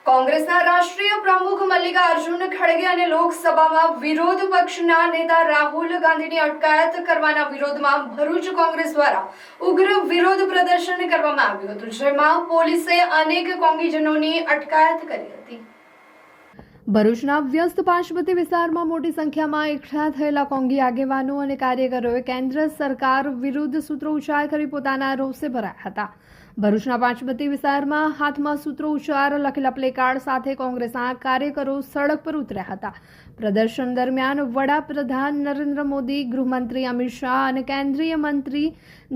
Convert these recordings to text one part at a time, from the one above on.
કોંગ્રેસના રાષ્ટ્રીય પ્રમુખ મલ્લિકાર્જુન ખડગે અને લોકસભામાં વિરોધ પક્ષના નેતા રાહુલ ગાંધીની અટકાયત કરવાના વિરોધમાં ભરૂચ કોંગ્રેસ દ્વારા ઉગ્ર વિરોધ પ્રદર્શન કરવામાં આવ્યું હતું, જેમાં પોલીસે અનેક કોંગીજનોની અટકાયત કરી હતી। ભરૂચના વ્યસ્ત પાંચબત્તી વિસ્તારમાં મોટી સંખ્યામાં એકઠા થયેલા કોંગી આગેવાનો અને કાર્યકરોએ કેન્દ્ર સરકાર વિરુદ્ધ સૂત્રોચ્ચાર કરી પોતાના રોષે ભરાયા હતા। ભરૂચના પાંચબત્તી વિસ્તારમાં હાથમાં સૂત્રોચ્ચાર લખેલા પ્લેકાર્ડ સાથે કોંગ્રેસના કાર્યકરો સડક પર ઉતર્યા હતા। પ્રદર્શન દરમિયાન વડાપ્રધાન નરેન્દ્ર મોદી, ગૃહમંત્રી અમિત શાહ અને કેન્દ્રીય મંત્રી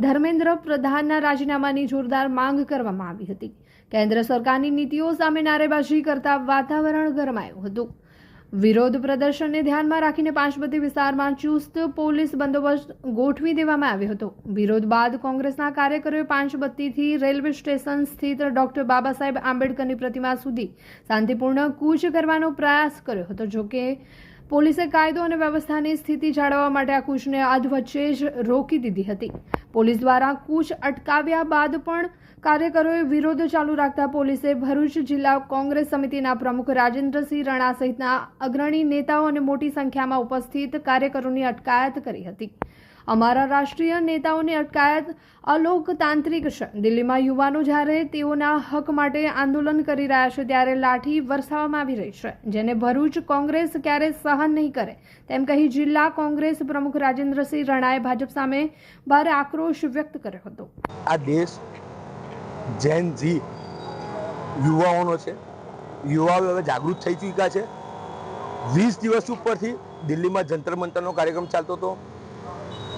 ધર્મેન્દ્ર પ્રધાનના રાજીનામાની જોરદાર માંગ કરવામાં આવી હતી। કેન્દ્ર સરકારની નીતિઓ સામે નારેબાજી કરતા વાતાવરણ ગરમાયું હતું। વિરોધ પ્રદર્શનને ધ્યાનમાં રાખીને પાંચબત્તી વિસ્તારમાં ચુસ્ત પોલીસ બંદોબસ્ત ગોઠવી દેવામાં આવ્યો હતો। વિરોધ બાદ કોંગ્રેસના કાર્યકરોએ પાંચબત્તીથી રેલવે સ્ટેશન સ્થિત ડોક્ટર બાબા સાહેબ આંબેડકરની પ્રતિમા સુધી શાંતિપૂર્ણ કૂચ કરવાનો પ્રયાસ કર્યો હતો। જોકે પોલીસે કાયદો અને વ્યવસ્થાની સ્થિતિ જાળવવા માટે આ કૂચને અધવચ્ચે જ રોકી દીધી હતી। પોલીસ દ્વારા કૂચ અટકાવ્યા બાદ પણ કાર્યકરોએ વિરોધ ચાલુ રાખતા પોલીસે ભરૂચ જિલ્લા કોંગ્રેસ સમિતિના પ્રમુખ રાજેન્દ્રસિંહ રણા સહિતના અગ્રણી નેતાઓ અને મોટી સંખ્યામાં ઉપસ્થિત કાર્યકરોની અટકાયત કરી હતી। અમારા રાષ્ટ્રીય નેતાઓની અટકાયત અલોકતાંત્રિક છે। દિલ્હીમાં યુવાનો જ્યારે તેઓના હક માટે આંદોલન કરી રહ્યા છે ત્યારે લાઠી વરસાવવામાં આવી રહી છે, જેને ભરૂચ કોંગ્રેસ ક્યારે સહન નહીં કરે તેમ કહી જિલ્લા કોંગ્રેસ પ્રમુખ રાજેન્દ્રસિંહ રણાએ ભાજપ સામે ભારે આક્રોશ વ્યક્ત કર્યો હતો। આ દેશ જેન ઝી યુવાઓનો છે। યુવાઓ હવે જાગૃત થઈ ચૂક્યા છે। 20 દિવસ ઉપરથી દિલ્હીમાં જંતર મંતરનો કાર્યક્રમ ચાલતો હતો।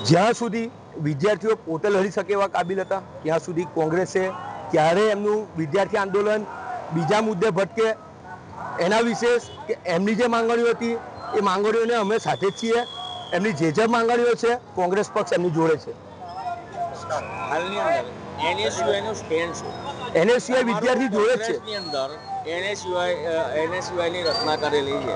જ્યાં સુધી વિદ્યાર્થીઓ પોતે લડી શકે એવા કાબિલ હતા, ત્યાં સુધી કોંગ્રેસે ક્યારે એમનું વિદ્યાર્થી આંદોલન બીજા મુદ્દે ભટકે એના વિશે કે એમની જે માંગણીઓ હતી એ માંગણીઓને અમે સાથે જ છીએ। એમની જે માંગણીઓ છે કોંગ્રેસ પક્ષ એમની જોડે છે। હાલની અંદર એનએસયુઆઈનો સ્ટેન્ડ છે, એનએસયુઆઈ વિદ્યાર્થી જોડે જ છે। કોંગ્રેસની અંદર એનએસયુઆઈની રચના કરેલી છે।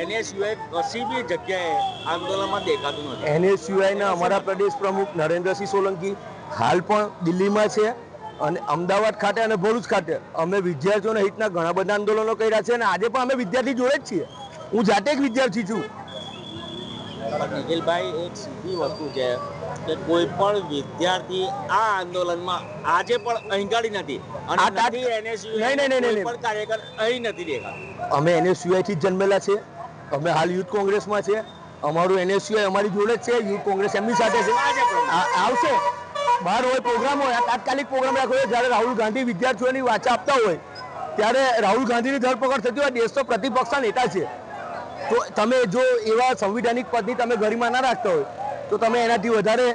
એનએસયુઆઈ કશી બી જગ્યાએ આંદોલનમાં દેખાતું નથી। એનએસયુઆઈના અમારા પ્રદેશ પ્રમુખ નરેન્દ્રસિંહ સોલંકી હાલ પણ દિલ્હીમાં છે અને અમદાવાદ ખાતે અને ભરૂચ ખાતે અમે વિદ્યાર્થીઓના હિતના ઘણા બધા આંદોલનો કર્યા છે અને આજે પણ અમે વિદ્યાર્થી જોડે જ છીએ। હું જાતે એક વિદ્યાર્થી છું। નિખિલભાઈ, એક સીધી વસ્તુ છે કે કોઈ પણ વિદ્યાર્થી આ આંદોલનમાં આજે પણ અહંકારી નથી અને નથી એનએસયુઆઈ કોઈ પણ કાર્યકર અહીં નથી દેખાતો। અમે એનએસયુઆઈથી જ જન્મેલા છે। અમે હાલ યુથ કોંગ્રેસમાં છે। અમારું એનએસયુઆઈ અમારી જોડે જ છે, યુથ કોંગ્રેસ એમની સાથે છે। આવશે બહાર હોય પ્રોગ્રામ હોય, તાત્કાલિક પ્રોગ્રામ રાખવો હોય, જ્યારે રાહુલ ગાંધી વિદ્યાર્થીઓની વાચા આપતા હોય ત્યારે રાહુલ ગાંધીની ધરપકડ થતી હોય। દેશ તો પ્રતિપક્ષના નેતા છે, તો તમે જો એવા સંવિધાનિક પદની તમે ગરિમા ના રાખતા હોય તો તમે એનાથી વધારે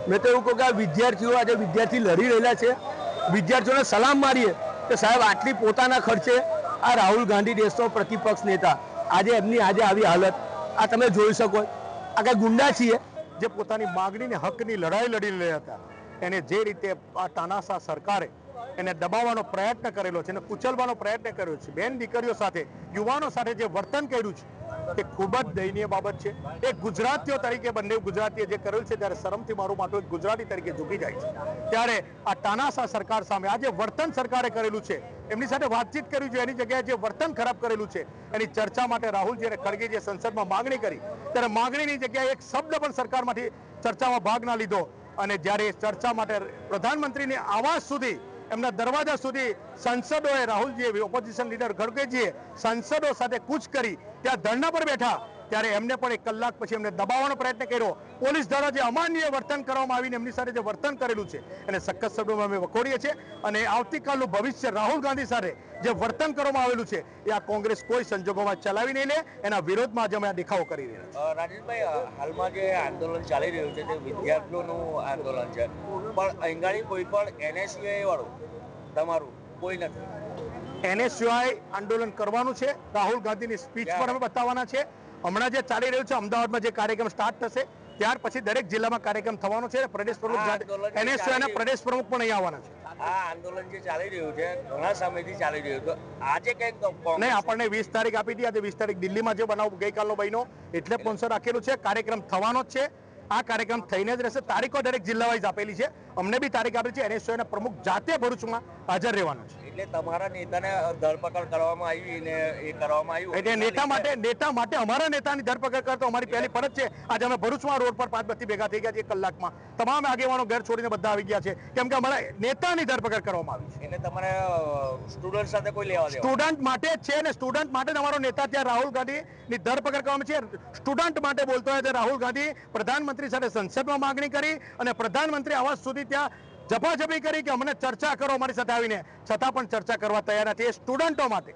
મેં તો એવું કહું કે આ વિદ્યાર્થીઓ આજે વિદ્યાર્થી લડી રહેલા છે। વિદ્યાર્થીઓને સલામ મારીએ કે સાહેબ આટલી પોતાના ખર્ચે આ રાહુલ ગાંધી દેશનો પ્રતિપક્ષ નેતા આજે એમની આજે આવી હાલત આ તમે જોઈ શકો। આ કઈ ગુંડા છીએ જે પોતાની માગણીને હકની લડાઈ લડી રહ્યા હતા, એને જે રીતે આ તાનાશાહ સરકારે એને દબાવવાનો પ્રયત્ન કરેલો છે, એને કુચલવાનો પ્રયત્ન કર્યો છે, બેન દીકરીઓ સાથે યુવાનો સાથે જે વર્તન કર્યું છે તે ખૂબ જ દયનીય બાબત છે। એક ગુજરાતીઓ તરીકે બંને ગુજરાતીએ જે કરેલું છે ત્યારે શરમથી મારું માથું એક ગુજરાતી તરીકે ઝૂકી જાય છે। ત્યારે આ તાનાશાહ સરકાર સામે આ જે વર્તન સરકારે કરેલું છે એમની સાથે વાતચીત કરવી જોઈએ, એની જગ્યાએ જે વર્તન ખરાબ કરેલું છે એની ચર્ચા માટે રાહુલજી અને ખડગે જે સંસદમાં માંગણી કરી ત્યારે માંગણીની જગ્યાએ એક શબ્દ પણ સરકારમાંથી ચર્ચામાં ભાગ ના લીધો અને જ્યારે ચર્ચા માટે પ્રધાનમંત્રીની આવાસ સુધી એમના દરવાજા સુધી સંસદોએ રાહુલજીએ ઓપોઝિશન લીડર ખડગેજીએ સંસદો સાથે કૂચ કરી ત્યાં ધરણા પર બેઠા ત્યારે એમને પણ 1 કલાક પછી એમને દબાવવાનો પ્રયત્ન કર્યો। પોલીસ દ્વારા જે અમાનવીય વર્તન કરવામાં આવીને એમની સાથે જે વર્તન કરેલું છે એને સખત શબ્દોમાં અમે વખોડીએ છીએ અને આવતીકાલનું ભવિષ્ય રાહુલ ગાંધી સાથે જે વર્તન કરવામાં આવેલું છે એ આ કોંગ્રેસ કોઈ સંજોગોમાં ચલાવી નહીં લે। એના વિરોધમાં આજે અમે આ દેખાવો કરી રહ્યા છીએ। રાજેશભાઈ, હાલમાં જે આંદોલન ચાલી રહ્યું છે તે વિદ્યાર્થીઓનું આંદોલન છે, પણ અહીં કોઈ પણ એનએસયુઆઈ વાળું તમારું કોઈ નથી। એનએસયુઆઈ આંદોલન કરવાનું છે, રાહુલ ગાંધીની સ્પીચ પર અમે બતાવવાના છે। હમણાં જે ચાલી રહ્યું છે અમદાવાદમાં જે કાર્યક્રમ સ્ટાર્ટ થશે ત્યાર પછી દરેક જિલ્લામાં કાર્યક્રમ થવાનો છે। પ્રદેશ પ્રમુખ એનએસયુઆઈના પ્રદેશ પ્રમુખ પણ અહીં આવવાના છે। આ આંદોલન જે ચાલી રહ્યું છે ઘણા સમયથી ચાલી રહ્યું છે, આજે કંઈક નહીં, આપણને 20 તારીખ આપી હતી, આજે 20 તારીખ દિલ્હીમાં જે બનાવ ગઈકાલનો બન્યો એટલે સ્પોન્સર રાખેલું છે। કાર્યક્રમ થવાનો જ છે, આ કાર્યક્રમ થઈને જ રહેશે। તારીખો દરેક જિલ્લા વાઇઝ આપેલી છે, અમને બી તારીખ આપેલી છે। એનએસયુઆઈના પ્રમુખ જાતે ભરૂચમાં હાજર રહેવાના છે। એટલે તમારા નેતાને ધરપકડ કરવામાં આવી ને એ કરવામાં આવ્યું એટલે નેતા માટે અમારા નેતાની ધરપકડ કરતો અમારી પહેલી ફરજ છે. આજે અમે ભરૂચમાં રોડ પર 5 બત્તી ભેગા થઈ ગયા છે 1 કલાકમાં. તમામ આગેવાનો ઘર છોડીને બધા આવી ગયા છે કેમ કે અમારા નેતાની ધરપકડ કરવામાં આવી છે. એટલે તમારે સ્ટુડન્ટ સાથે કોઈ લેવા દેવા સ્ટુડન્ટ માટે જ છે ને સ્ટુડન્ટ માટે જ અમારો નેતા ત્યાં રાહુલ ગાંધીની ધરપકડ કરવામાં છે. સ્ટુડન્ટ માટે બોલતો હોય છે રાહુલ ગાંધી પ્રધાનમંત્રી સાથે સંસદમાં માંગણી કરી અને પ્રધાનમંત્રી આવાસ સુધી ત્યાં ઝપાઝપી કરી કે અમને ચર્ચા કરો અમારી સાથે આવીને, છતાં પણ ચર્ચા કરવા તૈયાર નથી. એ સ્ટુડન્ટો માટે